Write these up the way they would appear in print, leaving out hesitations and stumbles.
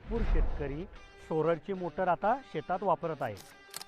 भरपूर शेतकरी सोलरची मोटर आता शेतात वापरत आहे।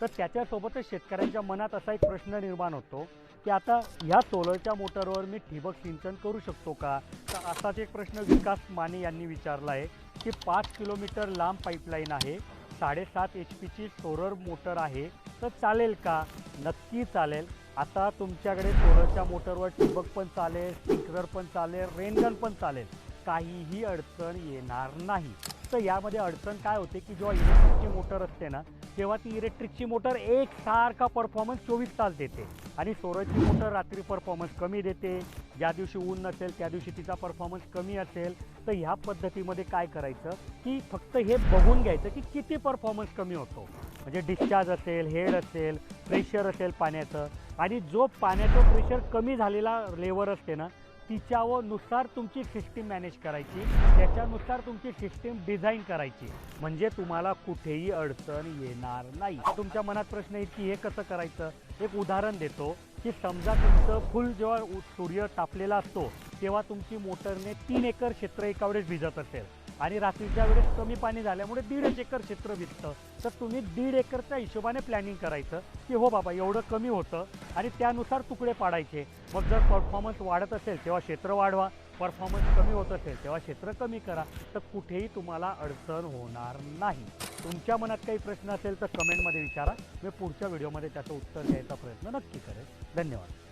तर त्याच्यासोबतच शेतकऱ्यांच्या मनात असा एक प्रश्न निर्माण होतो की आता ह्या सोलरच्या मोटरवर मी ठिबक सिंचन करू शकतो का? तर असाच एक प्रश्न विकास माने यांनी विचारला आहे की 5 किलोमीटर लांब पाईपलाईन आहे, 7.5 HP सोलर मोटर आहे, तर चालेल का? नक्की चालेल। आता तुमच्याकडे सोलरच्या मोटरवर ठिबक पण चालेल, स्प्रिंकलर पण चालेल, रेनगन पण चालेल, काहीही अडचण येणार नाही। तर यामध्ये अडचण काय होते की जेव्हा इलेक्ट्रिकची मोटर असते ना, तेव्हा ती इलेक्ट्रिकची मोटर एकसारखा परफॉर्मन्स 24 तास देते आणि सोलरची मोटर रात्री परफॉर्मन्स कमी देते। ज्या दिवशी ऊन नसेल त्या दिवशी तिचा परफॉर्मन्स कमी असेल। तर ह्या पद्धतीमध्ये काय करायचं की फक्त हे बघून घ्यायचं की किती परफॉर्मन्स कमी होतो, म्हणजे डिस्चार्ज असेल, हेड असेल, प्रेशर असेल पाण्याचं, आणि जो पाण्याचं प्रेशर कमी झालेला लेवर असते ना तिच्यानुसार तुमची सिस्टीम मॅनेज करायची, त्याच्यानुसार तुमची सिस्टीम डिझाईन करायची, म्हणजे तुम्हाला कुठेही अडचण येणार नाही। तुमच्या मनात प्रश्न येईल की हे कसं करायचं? एक उदाहरण देतो की समजा तुमचं फुल जेव्हा सूर्य तापलेला असतो तेव्हा तुमची मोटरने 3 एकर क्षेत्र एका वेळेस भिजत असेल आणि रात्रीच्या वेळेस कमी पाणी झाल्यामुळे 1.5 एकर क्षेत्र भिजतं, तर तुम्ही 1.5 एकरच्या हिशोबाने प्लॅनिंग करायचं की हो बाबा एवढं कमी होतं आणि त्यानुसार तुकडे पाडायचे। मग जर परफॉर्मन्स वाढत असेल तेव्हा क्षेत्र वाढवा, परफॉर्मन्स कमी होत असेल तेव्हा क्षेत्र कमी करा, तर कुठेही तुम्हाला अडचण होणार नाही। तुमच्या मनात काही प्रश्न असेल तर कमेंटमध्ये विचारा, मी पुढच्या व्हिडिओमध्ये त्याचं उत्तर द्यायचा प्रयत्न नक्की करेन। धन्यवाद।